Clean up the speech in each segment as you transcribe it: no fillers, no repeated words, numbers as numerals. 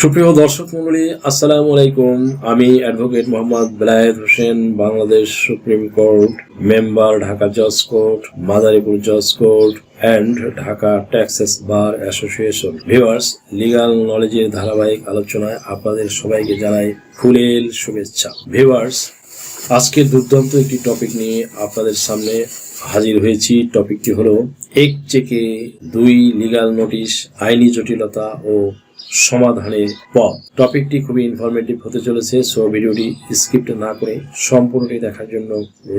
সুপ্রিয় দর্শক মণ্ডলী, আসসালামু আলাইকুম। আমি advocate Mohammad Belayet Hossain, Bangladesh supreme court member, Dhaka জজ কোর্ট, মাদারীপুর জজ court and Dhaka Texas bar association. Viewers, legal নলেজের ধারাবাহিক আলোচনায় আপনাদের সবাইকে জানাই ফুলেল শুভেচ্ছা। ভিউয়ার্স, আজকে দুর্দান্ত একটি টপিক নিয়ে আপনাদের সামনে হাজির হয়েছি। টপিকটি হলো এক চেকে দুই লিগাল নোটিশ, আইনি জটিলতা ও সমাধানের পথ। টপিকটি খুবই ইনফরমেটিভ হতে চলেছে, সো ভিডিওটি স্কিপ না করে সম্পূর্ণটি দেখার জন্য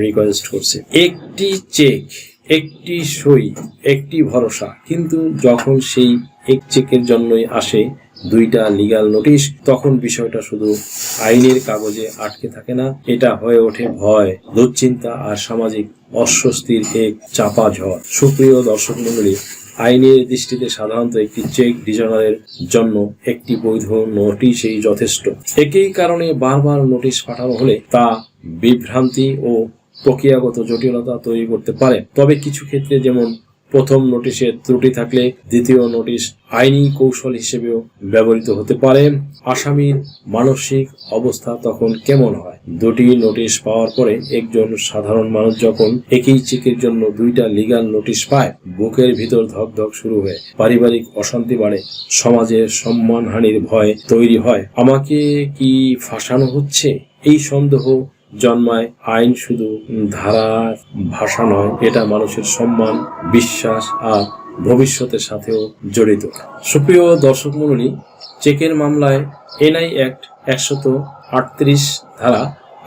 রিকোয়েস্ট করছি। একটি চেক, একটি সই, একটি ভরসা, কিন্তু যখন সেই এক চেকের জন্যই আসে দুইটা লিগাল নোটিশ, তখন বিষয়টা শুধু আইনের কাগজে আটকে থাকে না, এটা হয়ে ওঠে ভয়, দুশ্চিন্তা আর সামাজিক অস্বস্তির এক চাপা ঝড়। সুপ্রিয় দর্শক মণ্ডলী, আইনের দৃষ্টিতে সাধারণত একটি চেক ডিজনারের জন্য একটি বৈধ নোটিশই যথেষ্ট। একই কারণে বারবার নোটিশ পাঠানো হলে তা বিভ্রান্তি ও প্রক্রিয়াগত জটিলতা তৈরি করতে পারে। তবে কিছু ক্ষেত্রে, যেমন প্রথম নোটিশের ত্রুটি থাকলে দ্বিতীয় নোটিশ আইনি কৌশল হিসেবেও ব্যবহৃত হতে পারে। আসামির মানসিক অবস্থা তখন কেমন হয়? দুটি নোটিশ পাওয়ার পরে একজন সাধারণ মানুষ যখন একই চেকের জন্য দুইটা লিগাল নোটিশ পায়, বুকের ভিতর ধকধক শুরু হয়ে পারিবারিক অশান্তি বাড়ে, সমাজের সম্মানহানির ভয় তৈরি হয়। আমাকে কি ফাঁসানো হচ্ছে? এই সন্দেহ জন্মায়। আইন শুধু ধারার ভাষা নয়, এটা মানুষের সম্মান, বিশ্বাস আর ভবিষ্যতের সাথেও জড়িত। সুপ্রিয় দর্শক মণ্ডলী, চেকের মামলায় এনআই অ্যাক্ট 138 ধারা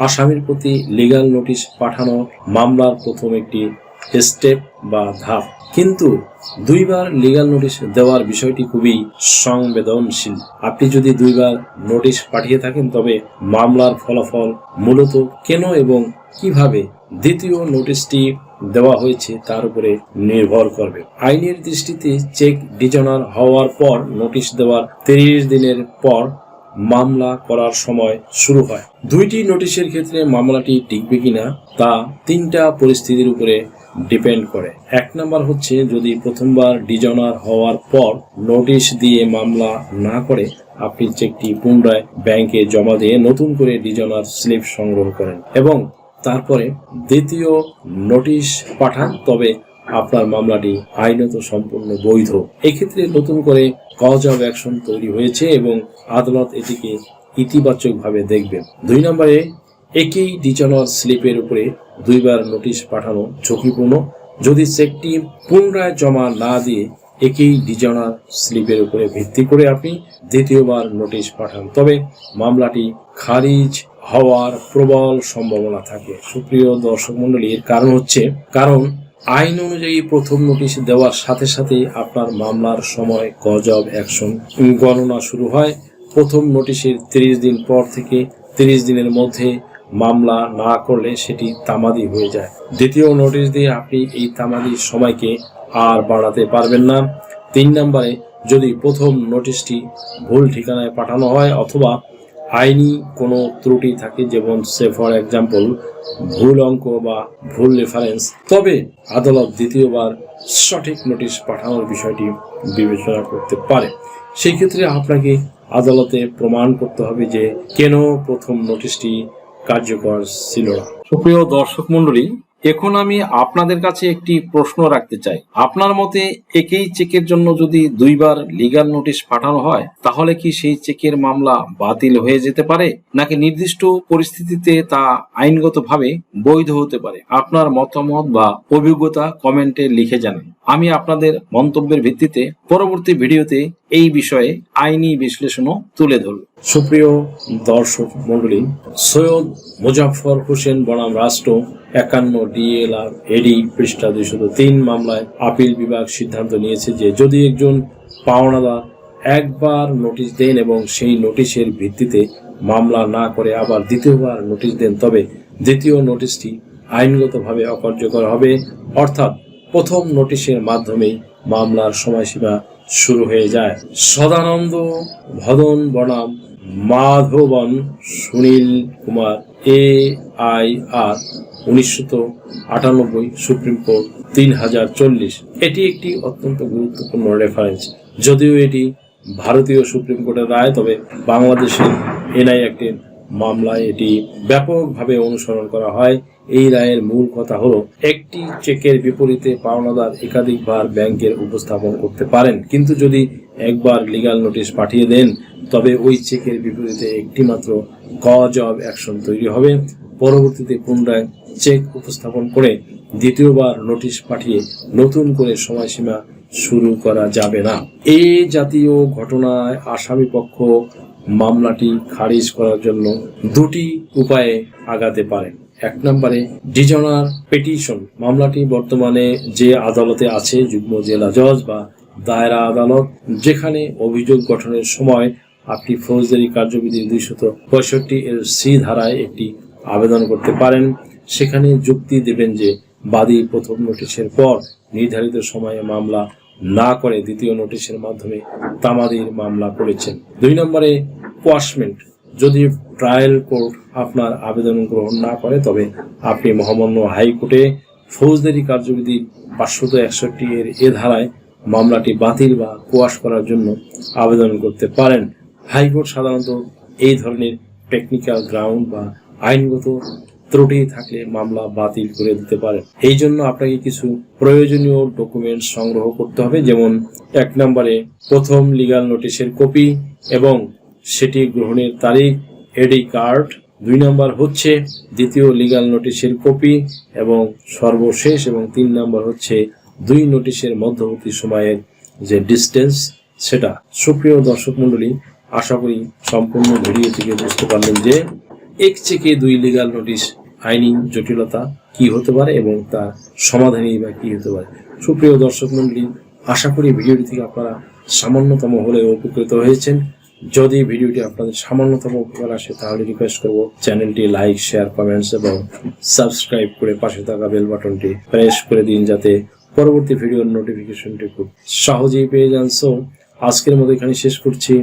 আসামির প্রতি লিগাল নোটিশ পাঠানো মামলার প্রথম একটি স্টেপ বা ধাপ, কিন্তু দুইবার লিগাল নোটিশ দেওয়ার বিষয়টি খুবই সংবেদনশীল। আপনি যদি দুইবার নোটিশ পাঠিয়ে থাকেন, তবে মামলার ফলাফল মূলত কেন এবং কিভাবে দ্বিতীয় নোটিশটি দেওয়া হয়েছে তার উপরে নির্ভর করবে। আইনের দৃষ্টিতে চেক ডিজনার হওয়ার পর নোটিশ দেওয়ার 30 দিনের পর মামলা করার সময় শুরু হয়। দুইটি নোটিশের ক্ষেত্রে মামলাটি টিকবে কিনা তা তিনটা পরিস্থিতির উপরে ডিপেন্ড করে। এক নাম্বার হচ্ছে, যদি প্রথমবার ডিজনার হওয়ার পর নোটিশ দিয়ে মামলা না করে আপনি চেকটি পুনরায় ব্যাংকে জমা দিয়ে নতুন করে ডিজনার স্লিপ সংগ্রহ করেন এবং তারপরে দ্বিতীয় নোটিশ পাঠান, তবে আপনার মামলাটি আইনত সম্পূর্ণ বৈধ। এক্ষেত্রে নতুন করে কজ অব অ্যাকশন তৈরি হয়েছে এবং আদালত এটিকে ইতিবাচকভাবে দেখবেন। 2 নম্বরে, একই ডিজনার স্লিপের উপরে দুইবার নোটিশ পাঠানো ঝুঁকিপূর্ণ। যদি চেকটি পুনরায় জমা না দিয়ে একই ডিজনার স্লিপের উপরে ভিত্তি করে আপনি দ্বিতীয়বার নোটিশ পাঠান, তবে মামলাটি খারিজ হওয়ার প্রবল সম্ভাবনা থাকে। সুপ্রিয় দর্শক মণ্ডলী, এর কারণ আইন অনুযায়ী প্রথম নোটিশ দেওয়ার সাথে সাথে আপনার মামলার সময় কজ অব অ্যাকশন গণনা শুরু হয়। প্রথম নোটিশের 30 দিন পর থেকে 30 দিনের মধ্যে মামলা না করলে সেটি তামাদি হয়ে যায়। দ্বিতীয় নোটিশ দিয়ে আপনি এই তামাদির সময়কে আর বাড়াতে পারবেন না। 3 নম্বরে, যদি প্রথম নোটিশটি ভুল ঠিকানায় পাঠানো হয় অথবা আইনি কোনো ত্রুটি থাকে, যেমন ফর এক্সাম্পল ভুল অঙ্ক বা ভুল রেফারেন্স, তবে আদালত দ্বিতীয়বার সঠিক নোটিশ পাঠানোর বিষয়টি বিবেচনা করতে পারে। সেই ক্ষেত্রে আপনাকে আদালতে প্রমাণ করতে হবে যে কেন প্রথম নোটিশটি কার্যকর ছিল না। সুপ্রিয় দর্শক মণ্ডলী, এখন আমি আপনাদের কাছে একটি প্রশ্ন রাখতে চাই। আপনার মতে একই চেকের জন্য যদি দুইবার লিগাল নোটিশ পাঠানো হয়, তাহলে কি সেই চেকের মামলা বাতিল হয়ে যেতে পারে, নাকি নির্দিষ্ট পরিস্থিতিতে তা আইনগতভাবে বৈধ হতে পারে? আপনার মতামত বা অভিজ্ঞতা কমেন্টে লিখে জানান। আমি আপনাদের মন্তব্যের ভিত্তিতে পরবর্তী ভিডিওতে এই বিষয়ে আইনি বিশ্লেষণও তুলে ধরব। সুপ্রিয় দর্শক মণ্ডলী, সৈয়দ মুজাফফর হোসেন বনাম রাষ্ট্র 51 DLR এডি পৃষ্ঠা 203 মামলায় আপিল বিভাগ সিদ্ধান্ত নিয়েছে যে যদি একজন পাওনাদার একবার নোটিশ দেন এবং সেই নোটিশের ভিত্তিতে মামলা না করে আবার দ্বিতীয়বার নোটিশ দেন, তবে দ্বিতীয় নোটিশটি আইনগতভাবে অকার্যকর হবে। অর্থাৎ প্রথম নোটিশের মাধ্যমেই মামলার সময়সীমা শুরু হয়ে যায়। সদানন্দ ভদন বনাম Madhavan Sunil Kumar AIR 1998, supreme court 3040। এটি একটি অত্যন্ত গুরুত্বপূর্ণ রেফারেন্স, যদিও এটি ভারতীয় সুপ্রিম কোর্টের রায়, তবে বাংলাদেশের এনআই অ্যাক্টের মামলায় এটি ব্যাপকভাবে অনুসরণ করা হয়। এই রায়ের মূল কথা হলো, একটি চেকের বিপরীতে পাওনাদার একাধিকবার ব্যাংকের উপস্থাপন করতে পারেন, কিন্তু যদি একবার লিগ্যাল নোটিশ পাঠিয়ে দেন তবে ওই চেকের বিপরীতে একটি মাত্র কজ অব অ্যাকশন তৈরি হবে। পরবর্তীতে পুনরায় চেক উপস্থাপন করে দ্বিতীয়বার নোটিশ পাঠিয়ে নতুন করে সময়সীমা শুরু করা যাবে না। এই জাতীয় ঘটনায় আসামিপক্ষ মামলাটি খারিজ করার জন্য দুটি উপায়ে আগাতে পারেন। 1 নম্বরে ডিজনার পিটিশন। মামলাটি বর্তমানে যে আদালতে আছে, যুগ্ম জেলা জজ বা দায়রা আদালত, যেখানে অভিযোগ গঠনের সময় আপনি ফৌজদারি কার্যবিধির 265(c) ধারায় একটি আবেদন করতে পারেন। সেখানে যুক্তি দেবেন যে বাদী প্রথম নোটিশের পর নির্ধারিত সময়ে মামলা না করে দ্বিতীয় নোটিশের মাধ্যমে তামাদির মামলা করেছেন। 2 নম্বরে কোয়াশমেন্ট। যদি ট্রায়াল কোর্ট আপনার আবেদন গ্রহণ না করে তবে আপনি মহামান্য হাইকোর্টে ফৌজদারি কার্যবিধির 561 ধারায় মামলাটি বাতিল বা কোয়াশ করার জন্য আবেদন করতে পারেন। হাইকোর্ট সাধারণত এই ধরনের টেকনিক্যাল গ্রাউন্ড বা আইনগত ত্রুটি থাকলে মামলা বাতিল করে দিতে পারে। এই জন্য আপনাকে কিছু প্রয়োজনীয় ডকুমেন্ট সংগ্রহ করতে হবে, যেমন 1 নম্বরে প্রথম লিগ্যাল নোটিশের কপি এবং সেটি গ্রহণের তারিখ, এডি কার্ড। 2 নম্বর হচ্ছে দ্বিতীয় লিগ্যাল নোটিশের কপি এবং সর্বশেষ, এবং 3 নম্বর হচ্ছে 2 নোটিশের মধ্যবর্তী সময়ের যে ডিস্টেন্স সেটা। সুপ্রিয় দর্শক মণ্ডলী, আশা করি সম্পূর্ণ ভিডিও থেকে বুঝতে পারলেন যে এক চেকে 2 লিগ্যাল নোটিশ আইনি জটিলতা কি হতে পারে এবং তার সমাধানই বা কি হতে পারে। সুপ্রিয় দর্শক মণ্ডলী, আশা করি ভিডিওটি থেকে আপনারা সামান্যতম হলেও উপকৃত হয়েছেন। যদি ভিডিওটি আপনাদের সামান্যতম উপকার আসে তাহলে রিকোয়েস্ট করব চ্যানেলটি লাইক, শেয়ার, কমেন্টস এবং সাবস্ক্রাইব করে পাশে থাকা বেল বাটনটি প্রেস করে দিন, যাতে পরবর্তী ভিডিওর নোটিফিকেশনটি খুব সহজেই পেয়ে যান। সো আজকের মতো এখানে শেষ করছি।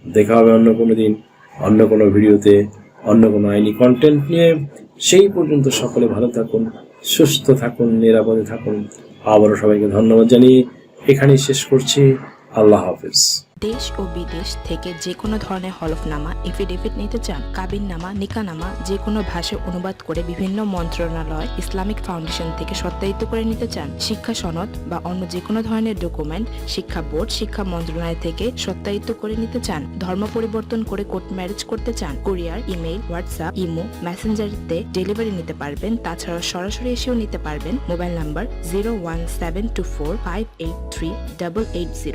দেখা হবে অন্য কোনো দিন, অন্য কোনো ভিডিওতে, অন্য কোনো আইনি কন্টেন্ট নিয়ে। সেই পর্যন্ত সকলে ভালো থাকুন, সুস্থ থাকুন, নিরাপদে থাকুন। আবারও সবাইকে ধন্যবাদ জানিয়ে এখানেই শেষ করছি। আল্লাহ হাফেজ। দেশ ও বিদেশ থেকে যে কোনো ধরনের হলফনামা, এফিডেভিট নিতে চান, কাবিননামা, নিকানামা যে কোনো ভাষায় অনুবাদ করে বিভিন্ন মন্ত্রণালয়, ইসলামিক ফাউন্ডেশন থেকে সত্যায়িত করে নিতে চান, শিক্ষা সনদ বা অন্য যে কোনো ধরনের ডকুমেন্ট শিক্ষা বোর্ড, শিক্ষা মন্ত্রণালয় থেকে সত্যায়িত করে নিতে চান, ধর্ম পরিবর্তন করে কোর্ট ম্যারেজ করতে চান, কুরিয়ার, ইমেইল, হোয়াটসঅ্যাপ, ইমো, মেসেঞ্জারিতে ডেলিভারি নিতে পারবেন। তাছাড়া সরাসরি এসেও নিতে পারবেন। Mobile number 01724583880।